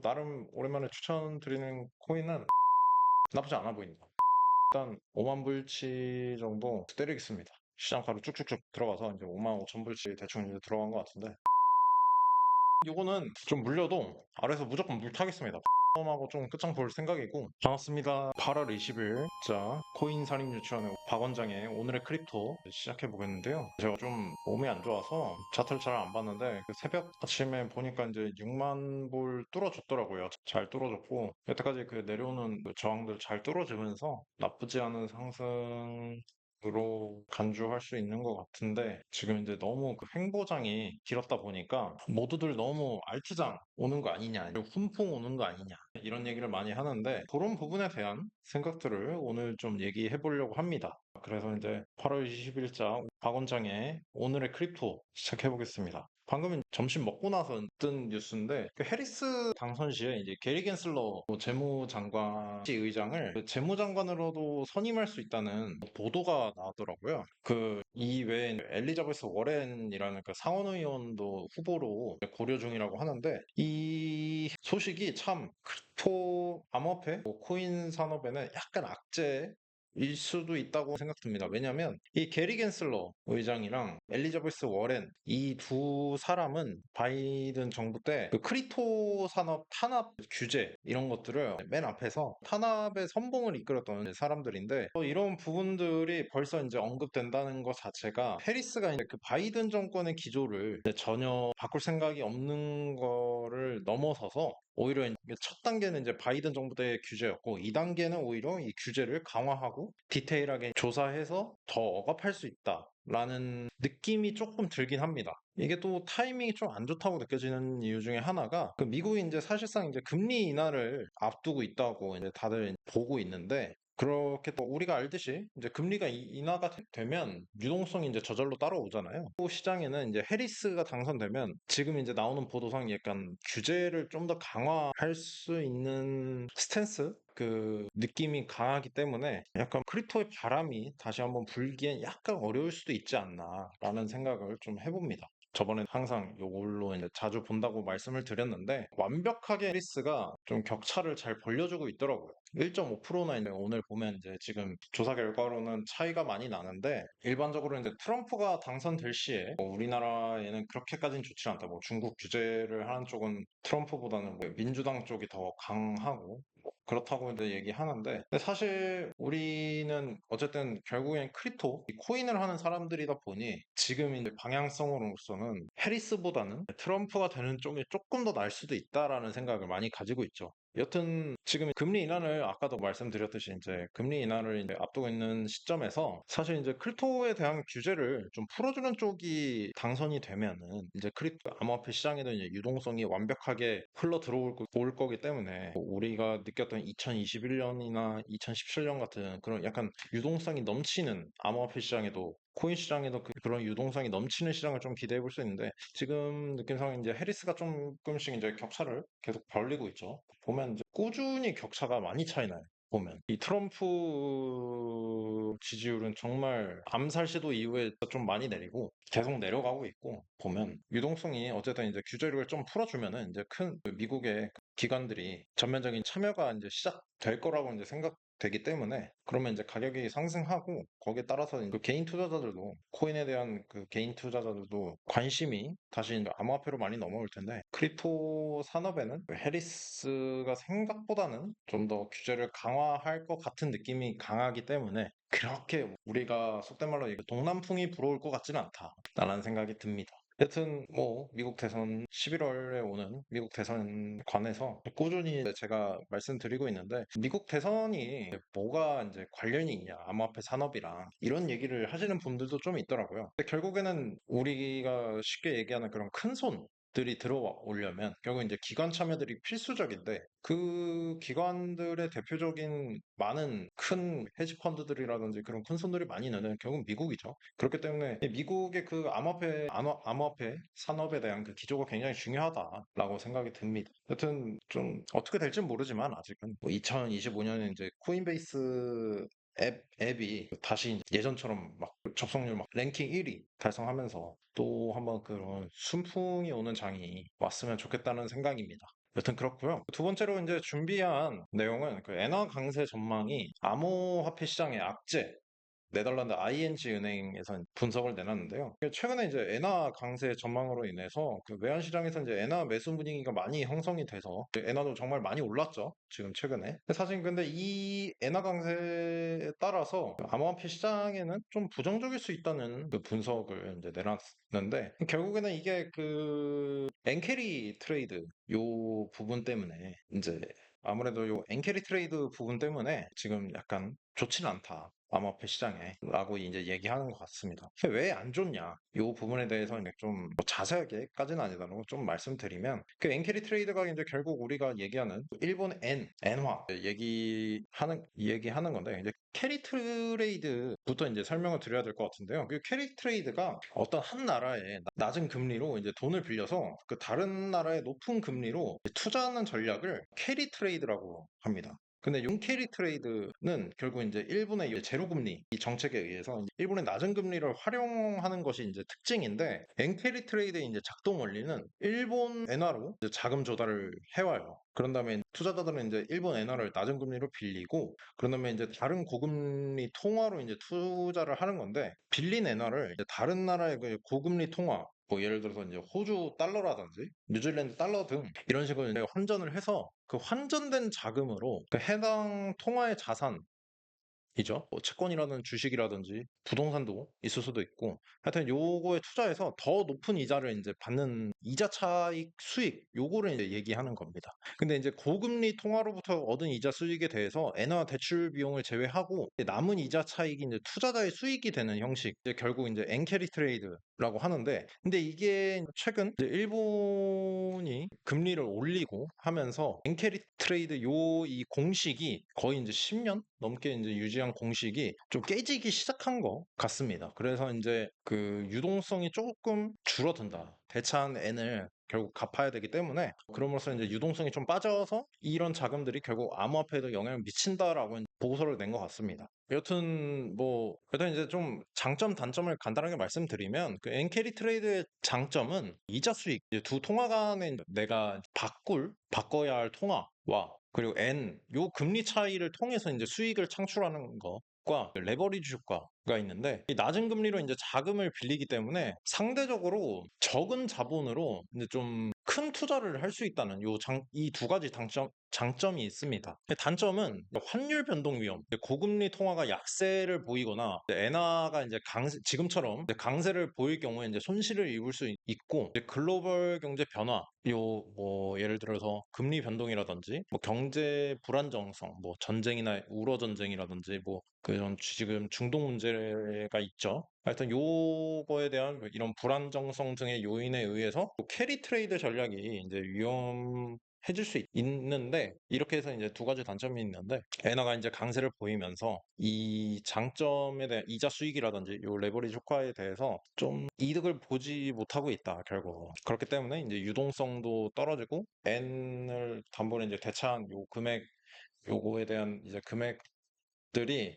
나름 오랜만에 추천드리는 코인은 나쁘지 않아 보인다. 일단 5만 불치 정도 때리겠습니다. 시장가로 쭉쭉쭉 들어가서 이제 5만 5천 불치 대충 이제 들어간 것 같은데, 요거는 좀 물려도 아래에서 무조건 물 타겠습니다. 하고 좀 끝장 볼 생각이고. 반갑습니다. 8월 20일 자 코인 살인 유치원의 박 원장의 오늘의 크립토 시작해 보겠는데요. 제가 좀 몸이 안 좋아서 차트를 잘 안 봤는데 그 새벽 아침에 보니까 이제 6만 불 뚫어줬더라고요. 잘 뚫어줬고 여태까지 그 내려오는 그 저항들 잘 뚫어주면서 나쁘지 않은 상승 으로 간주할 수 있는 것 같은데, 지금 이제 너무 그 횡보장이 길었다 보니까 모두들 너무 알트장 오는 거 아니냐, 그리고 훈풍 오는 거 아니냐, 이런 얘기를 많이 하는데, 그런 부분에 대한 생각들을 오늘 좀 얘기해 보려고 합니다. 그래서 이제 8월 20일자 박 원장의 오늘의 크립토 시작해 보겠습니다. 방금 점심 먹고 나서 뜬 뉴스인데, 그 해리스 당선 시에 이제 게리 겐슬러 재무장관 의장을 그 재무장관으로도 선임할 수 있다는 보도가 나왔더라고요. 그 이외에 엘리자베스 워렌이라는 그 상원의원도 후보로 고려 중이라고 하는데, 이 소식이 참 크립토 암호화폐, 코인 산업에는 약간 악재 일 수도 있다고 생각됩니다. 왜냐하면 이 게리 겐슬러 의장이랑 엘리자베스 워렌 이 두 사람은 바이든 정부 때 그 크립토 산업 탄압 규제 이런 것들을 맨 앞에서 탄압의 선봉을 이끌었던 사람들인데, 이런 부분들이 벌써 이제 언급된다는 것 자체가 해리스가 이제 그 바이든 정권의 기조를 이제 전혀 바꿀 생각이 없는 거를 넘어서서 오히려 이제 첫 단계는 이제 바이든 정부 때 규제였고, 2단계는 오히려 이 규제를 강화하고 디테일하게 조사해서 더 억압할 수 있다라는 느낌이 조금 들긴 합니다. 이게 또 타이밍이 좀 안 좋다고 느껴지는 이유 중에 하나가, 그 미국이 이제 사실상 이제 금리 인하를 앞두고 있다고 이제 다들 보고 있는데, 그렇게 또 우리가 알듯이 이제 금리가 인하가 되면 유동성이 이제 저절로 따라오잖아요. 또 시장에는 이제 해리스가 당선되면 지금 이제 나오는 보도상 약간 규제를 좀 더 강화할 수 있는 스탠스, 그 느낌이 강하기 때문에 약간 크립토의 바람이 다시 한번 불기엔 약간 어려울 수도 있지 않나라는 생각을 좀 해봅니다. 저번에 항상 이걸로 이제 자주 본다고 말씀을 드렸는데, 완벽하게 해리스가 좀 격차를 잘 벌려주고 있더라고요. 1.5%나 이제 오늘 보면 이제 지금 조사 결과로는 차이가 많이 나는데, 일반적으로 이제 트럼프가 당선될 시에 우리나라에는 그렇게까지는 좋지 않다. 중국 규제를 하는 쪽은 트럼프보다는 민주당 쪽이 더 강하고 그렇다고 이제 얘기하는데, 근데 사실 우리는 어쨌든 결국엔 크립토, 이 코인을 하는 사람들이다 보니 지금 이제 방향성으로서는 해리스보다는 트럼프가 되는 쪽이 조금 더 나을 수도 있다라는 생각을 많이 가지고 있죠. 여튼 지금 금리 인하를 아까도 말씀드렸듯이 이제 금리 인하를 이제 앞두고 있는 시점에서 사실 이제 크립토에 대한 규제를 좀 풀어주는 쪽이 당선이 되면은 이제 크립토 암호화폐 시장에도 이제 유동성이 완벽하게 흘러 들어올 올 거기 때문에, 우리가 느꼈던 2021년이나 2017년 같은 그런 약간 유동성이 넘치는 암호화폐 시장에도, 코인 시장에도 그런 유동성이 넘치는 시장을 좀 기대해 볼 수 있는데, 지금 느낌상 이제 해리스가 조금씩 이제 격차를 계속 벌리고 있죠. 보면 이제 꾸준히 격차가 많이 차이 나요. 보면 이 트럼프 지지율은 정말 암살 시도 이후에 좀 많이 내리고 계속 내려가고 있고, 보면 유동성이 어쨌든 이제 규제를 좀 풀어주면은 이제 큰 미국의 기관들이 전면적인 참여가 이제 시작될 거라고 이제 생각되기 때문에, 그러면 이제 가격이 상승하고 거기에 따라서 그 개인 투자자들도, 코인에 대한 그 개인 투자자들도 관심이 다시 이제 암호화폐로 많이 넘어올 텐데, 크립토 산업에는 그 해리스가 생각보다는 좀 더 규제를 강화할 것 같은 느낌이 강하기 때문에 그렇게 우리가 속된 말로 동남풍이 불어올 것 같지는 않다라는 생각이 듭니다. 여튼 미국 대선 11월에 오는 미국 대선 관해서 꾸준히 제가 말씀드리고 있는데, 미국 대선이 뭐가 이제 관련이 있냐 암호화폐 산업이랑 이런 얘기를 하시는 분들도 좀 있더라고요. 근데 결국에는 우리가 쉽게 얘기하는 그런 큰 손들이 들어오려면 결국 이제 기관 참여들이 필수적인데, 그 기관들의 대표적인 많은 큰 헤지 펀드들이라든지 그런 큰 손들이 많이 있는 결국 미국이죠. 그렇기 때문에 미국의 그 암호화폐 산업에 대한 그 기조가 굉장히 중요하다라고 생각이 듭니다. 여튼 좀 어떻게 될지는 모르지만 아직은 2025년에 이제 코인베이스 앱이 다시 예전처럼 막 접속률 막 랭킹 1위 달성하면서 또 한번 그런 순풍이 오는 장이 왔으면 좋겠다는 생각입니다. 여튼 그렇고요. 두 번째로 이제 준비한 내용은 그 엔화 강세 전망이 암호화폐 시장의 악재, 네덜란드 ING 은행에서 분석을 내놨는데요. 최근에 이제 엔화 강세 전망으로 인해서 그 외환 시장에서 이제 엔화 매수 분위기가 많이 형성이 돼서 엔화도 정말 많이 올랐죠. 지금 최근에. 사실 근데 이 엔화 강세에 따라서 암호화폐 시장에는 좀 부정적일 수 있다는 그 분석을 이제 내놨는데 결국에는 이게 그 엔캐리 트레이드 요 부분 때문에 이제 아무래도 요 엔캐리 트레이드 부분 때문에 지금 약간 좋지는 않다. 암호화폐 시장에 라고 이제 얘기하는 것 같습니다. 왜 안 좋냐? 이 부분에 대해서 이제 좀뭐 자세하게까지는 아니더라도 좀 말씀드리면 그 엔캐리 트레이드가 이제 결국 우리가 얘기하는 일본 엔화 얘기하는 건데 이제 캐리 트레이드부터 이제 설명을 드려야 될 것 같은데요. 그 캐리 트레이드가 어떤 한 나라의 낮은 금리로 이제 돈을 빌려서 그 다른 나라의 높은 금리로 투자하는 전략을 캐리 트레이드라고 합니다. 근데 용캐리 트레이드는 결국 이제 일본의 제로금리 이 정책에 의해서 이제 일본의 낮은 금리를 활용하는 것이 이제 특징인데 엔캐리 트레이드의 이제 작동 원리는 일본 엔화로 이제 자금 조달을 해와요. 그런 다음에 투자자들은 이제 일본 엔화를 낮은 금리로 빌리고 그런 다음에 이제 다른 고금리 통화로 이제 투자를 하는 건데 빌린 엔화를 이제 다른 나라의 그 고금리 통화 뭐 예를 들어서 이제 호주 달러라든지 뉴질랜드 달러 등 이런 식으로 이제 환전을 해서 그 환전된 자금으로 그 해당 통화의 자산 이죠. 뭐 채권이라든 주식이라든지 부동산도 있을 수도 있고 하여튼 요거에 투자해서 더 높은 이자를 이제 받는 이자 차익 수익 요거를 이제 얘기하는 겁니다. 근데 이제 고금리 통화로부터 얻은 이자 수익에 대해서 엔화 대출 비용을 제외하고 이제 남은 이자 차익이 이제 투자자의 수익이 되는 형식 이제 결국 이제 엔캐리 트레이드라고 하는데 근데 이게 최근 이제 일본이 금리를 올리고 하면서 엔캐리 트레이드 요 이 공식이 거의 이제 10년 넘게 이제 유지한 공식이 좀 깨지기 시작한 것 같습니다. 그래서 이제 그 유동성이 조금 줄어든다. 대차한 N을 결국 갚아야 되기 때문에 그럼으로써 이제 유동성이 좀 빠져서 이런 자금들이 결국 암호화폐에도 영향을 미친다라고 보고서를 낸 것 같습니다. 여튼 뭐 일단 이제 좀 장점 단점을 간단하게 말씀드리면 그 엔캐리 트레이드의 장점은 이자 수익 이제 두 통화 간에 내가 바꿔야 할 통화와 그리고 요 금리 차이를 통해서 이제 수익을 창출하는 것과 레버리지 효과가 있는데 이 낮은 금리로 이제 자금을 빌리기 때문에 상대적으로 적은 자본으로 이제 좀 큰 투자를 할 수 있다는 이 두 가지 장점이 있습니다. 단점은 환율 변동 위험. 고금리 통화가 약세를 보이거나 엔화가 이제 지금처럼 이제 강세를 보일 경우에 이제 손실을 입을 수 있고 이제 글로벌 경제 변화 뭐 예를 들어서 금리 변동이라든지 뭐 경제 불안정성 뭐 전쟁이나 우러 전쟁이라든지 뭐 그런 지금 중동 문제가 있죠. 하여튼 요거에 대한 이런 불안정성 등의 요인에 의해서 또 캐리 트레이드 전략이 이제 위험해질 수 있는데 이렇게 해서 이제 두 가지 단점이 있는데 엔화가 이제 강세를 보이면서 이 장점에 대한 이자 수익이라든지 요 레버리지 효과에 대해서 좀 이득을 보지 못하고 있다 결국 그렇기 때문에 이제 유동성도 떨어지고 N을 담보로 이제 대차한 요 금액 요거에 대한 이제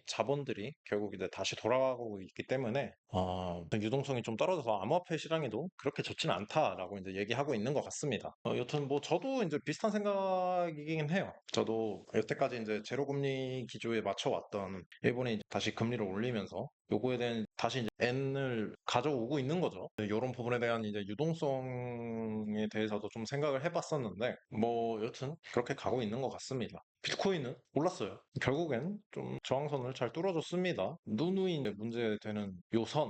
자본들이 결국 이제 다시 돌아가고 있기 때문에 어떤 유동성이 좀 떨어져서 암호화폐 시장에도 그렇게 좋지는 않다라고 이제 얘기하고 있는 것 같습니다. 여튼 뭐 저도 이제 비슷한 생각이긴 해요. 저도 여태까지 이제 제로금리 기조에 맞춰왔던 일본이 이제 다시 금리를 올리면서 요거에 대한 다시 이제 N을 가져오고 있는 거죠. 이런 부분에 대한 이제 유동성에 대해서도 좀 생각을 해봤었는데 뭐 여튼 그렇게 가고 있는 것 같습니다. 비트코인은 올랐어요. 결국엔 좀 저항선을 잘 뚫어줬습니다. 누누이 문제되는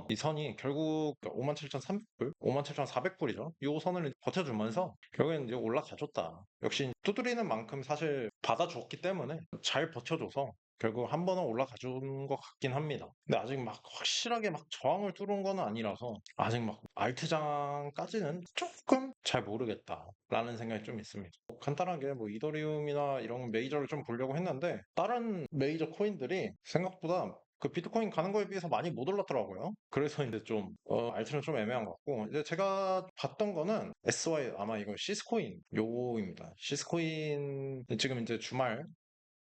이 선이 결국 57,300불, 57,400불이죠. 이 선을 버텨주면서 결국엔 이제 올라가줬다. 역시 두드리는 만큼 사실 받아줬기 때문에 잘 버텨줘서 결국 한 번은 올라가 준 것 같긴 합니다. 근데 아직 막 확실하게 막 저항을 뚫은 건 아니라서 아직 막 알트장까지는 조금 잘 모르겠다라는 생각이 좀 있습니다. 간단하게 뭐 이더리움이나 이런 메이저를 좀 보려고 했는데 다른 메이저 코인들이 생각보다 그 비트코인 가는 거에 비해서 많이 못 올랐더라고요. 그래서 이제 좀 알트는 좀 애매한 것 같고 이제 제가 봤던 거는 SY 아마 이거 시스코인 요거입니다. 시스코인 지금 이제 주말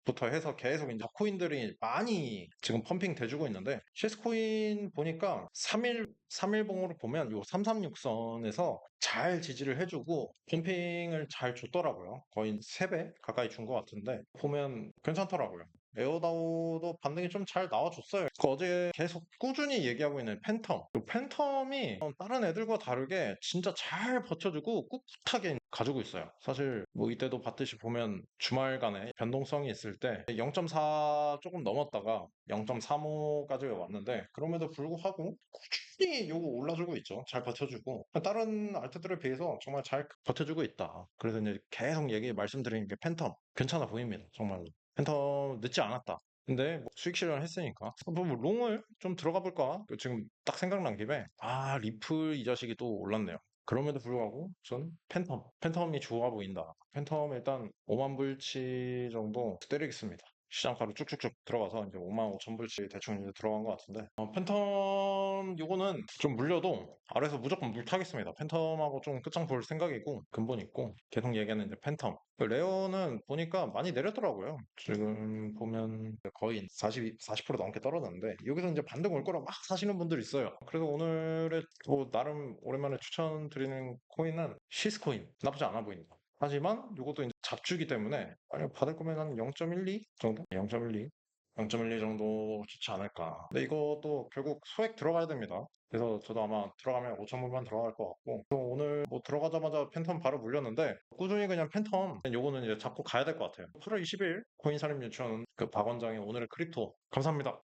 부터 해서 계속 이제 코인들이 많이 지금 펌핑 돼주고 있는데 시스코인 보니까 3일봉으로 보면 요 336선에서 잘 지지를 해주고 펌핑을 잘 줬더라고요. 거의 3배 가까이 준 것 같은데 보면 괜찮더라고요. 에어다오도 반등이 좀 잘 나와줬어요. 그 어제 계속 꾸준히 얘기하고 있는 팬텀. 그 팬텀이 다른 애들과 다르게 진짜 잘 버텨주고 꿋꿋하게 가지고 있어요. 사실 뭐 이때도 봤듯이 보면 주말간에 변동성이 있을 때 0.4 조금 넘었다가 0.35까지 왔는데 그럼에도 불구하고 꾸준히 요거 올라주고 있죠. 잘 버텨주고 다른 알트들에 비해서 정말 잘 버텨주고 있다. 그래서 이제 계속 말씀드리는 게 팬텀 괜찮아 보입니다. 정말로. 팬텀 늦지 않았다. 근데 뭐 수익 실현을 했으니까 뭐 롱을 좀 들어가 볼까? 지금 딱 생각난 김에 리플 이 자식이 또 올랐네요. 그럼에도 불구하고 전 팬텀이 좋아 보인다. 팬텀 일단 5만 불치 정도 때리겠습니다. 시장가로 쭉쭉쭉 들어가서 이제 5만 5천 불치 대충 이제 들어간 것 같은데 팬텀 요거는 좀 물려도 아래에서 무조건 물 타겠습니다. 팬텀하고 좀 끝장 볼 생각이고 근본 있고 계속 얘기하는 이제 팬텀 레어는 보니까 많이 내렸더라고요. 지금 보면 거의 40% 넘게 떨어졌는데 여기서 이제 반등 올 거라 막 사시는 분들 있어요. 그래서 오늘의 뭐 나름 오랜만에 추천드리는 코인은 시스코인 나쁘지 않아 보인다. 하지만 이것도 이제 잡주기 때문에 만약 받을 거면 한 0.12 정도? 0.12? 0.12 정도 좋지 않을까. 근데 이것도 결국 소액 들어가야 됩니다. 그래서 저도 아마 들어가면 5천 불만 들어갈 것 같고 또 오늘 뭐 들어가자마자 팬텀 바로 물렸는데 꾸준히 그냥 팬텀 요거는 이제 잡고 가야 될 것 같아요. 8월 20일 코인살인 유치원 그 박 원장의 오늘의 크립토 감사합니다.